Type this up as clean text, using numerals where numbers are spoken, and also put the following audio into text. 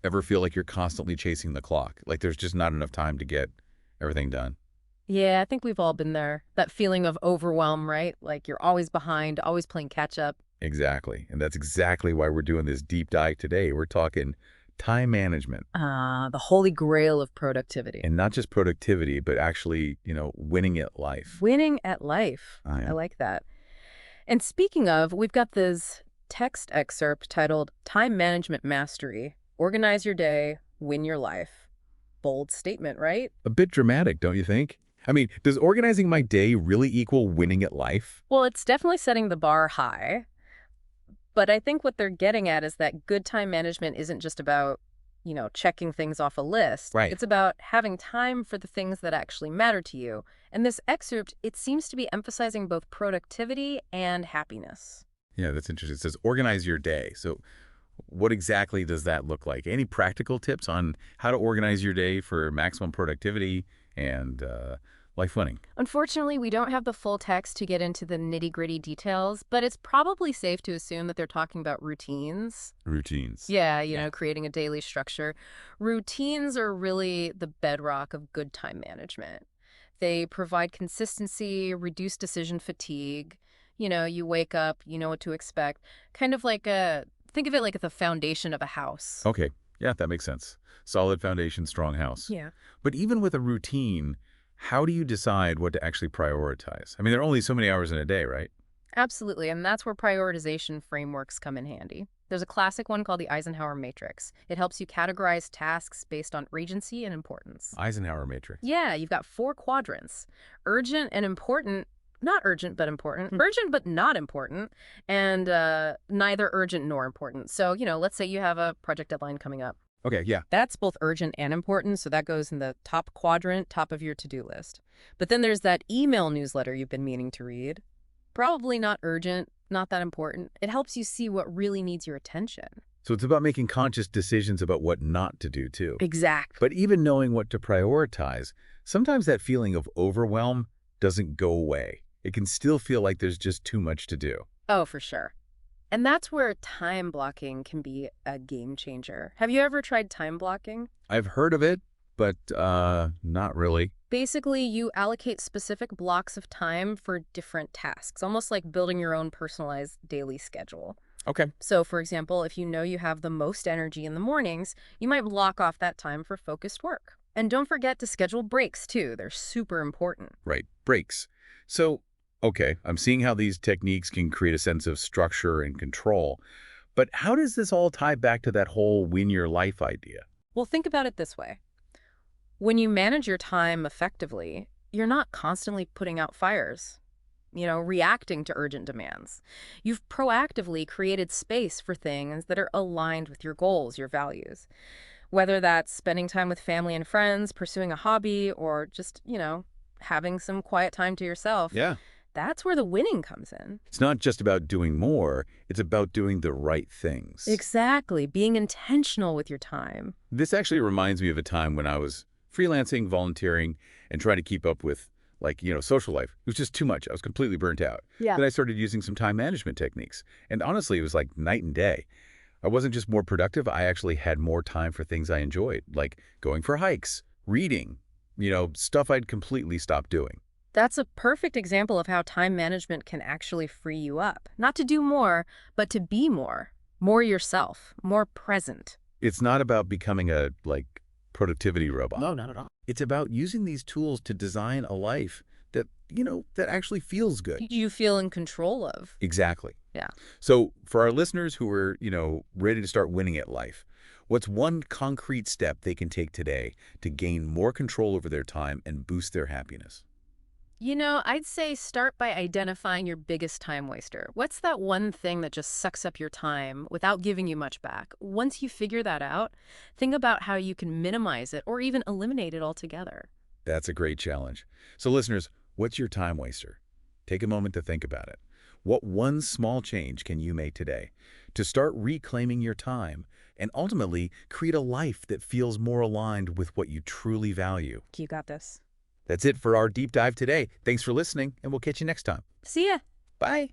Ever feel like you're constantly chasing the clock? Like there's just not enough time to get everything done? Yeah, I think we've all been there. That feeling of overwhelm, right? Like you're always behind, always playing catch up. Exactly. And that's exactly why we're doing this deep dive today. We're talking time management The holy grail of productivity. and not just productivity, but actually, winning at life. Winning at life. I I am. like that. And speaking of, we've got this text excerpt titled Time Management Mastery. Organize your day, win your life. Bold statement, right? A bit dramatic, don't you think? I mean, does organizing my day really equal winning at life? Well, it's definitely setting the bar high. But I think what they're getting at is that good time management isn't just about, checking things off a list. Right. It's about having time for the things that actually matter to you. And this excerpt, it seems to be emphasizing both productivity and happiness. Yeah, that's interesting. It says organize your day. So what exactly does that look like? Any practical tips on how to organize your day for maximum productivity and life winning? Unfortunately, we don't have the full text to get into the nitty-gritty details, but it's probably safe to assume that they're talking about routines. Routines. Yeah, Yeah. creating a daily structure. Routines are really the bedrock of good time management. They provide consistency, reduce decision fatigue. You wake up, you know what to expect. Kind of like think of it like the foundation of a house. Okay. Yeah, that makes sense. Solid foundation, strong house. Yeah. But even with a routine, how do you decide what to actually prioritize? I mean, there are only so many hours in a day, right? Absolutely, and that's where prioritization frameworks come in handy. There's a classic one called the Eisenhower Matrix. It helps you categorize tasks based on urgency and importance. Eisenhower matrix. Yeah, you've got four quadrants: urgent and important, not urgent but important, urgent but not important, and neither urgent nor important. So, let's say you have a project deadline coming up. Okay, yeah. That's both urgent and important, so that goes in the top quadrant, top of your to-do list. But then there's that email newsletter you've been meaning to read. Probably not urgent, not that important. It helps you see what really needs your attention. So it's about making conscious decisions about what not to do, too. Exactly. But even knowing what to prioritize, sometimes that feeling of overwhelm doesn't go away. It can still feel like there's just too much to do. Oh, for sure. And that's where time blocking can be a game changer. Have you ever tried time blocking? I've heard of it, but not really. Basically, you allocate specific blocks of time for different tasks, almost like building your own personalized daily schedule. Okay. So, for example, if you know you have the most energy in the mornings, you might block off that time for focused work. And don't forget to schedule breaks, too. They're super important. Right. Breaks. So, okay, I'm seeing how these techniques can create a sense of structure and control. But how does this all tie back to that whole win your life idea? Well, think about it this way. When you manage your time effectively, you're not constantly putting out fires, reacting to urgent demands. You've proactively created space for things that are aligned with your goals, your values. Whether that's spending time with family and friends, pursuing a hobby, or just, having some quiet time to yourself, Yeah. that's where the winning comes in. It's not just about doing more, it's about doing the right things. Exactly. Being intentional with your time. This actually reminds me of a time when I was freelancing, volunteering, and trying to keep up with, social life. It was just too much. I was completely burnt out. Yeah. Then I started using some time management techniques. And honestly, it was like night and day. I wasn't just more productive, I actually had more time for things I enjoyed, like going for hikes, reading, stuff I'd completely stopped doing. That's a perfect example of how time management can actually free you up. Not to do more, but to be more yourself, more present. It's not about becoming a, productivity robot. No, not at all. It's about using these tools to design a life that, that actually feels good. You feel in control of. Exactly. Yeah. So for our listeners who are, ready to start winning at life, what's one concrete step they can take today to gain more control over their time and boost their happiness? I'd say start by identifying your biggest time waster. What's that one thing that just sucks up your time without giving you much back? Once you figure that out, think about how you can minimize it or even eliminate it altogether. That's a great challenge. So listeners, what's your time waster? Take a moment to think about it. What one small change can you make today to start reclaiming your time and ultimately create a life that feels more aligned with what you truly value? You got this. That's it for our deep dive today. Thanks for listening, and we'll catch you next time. See ya. Bye.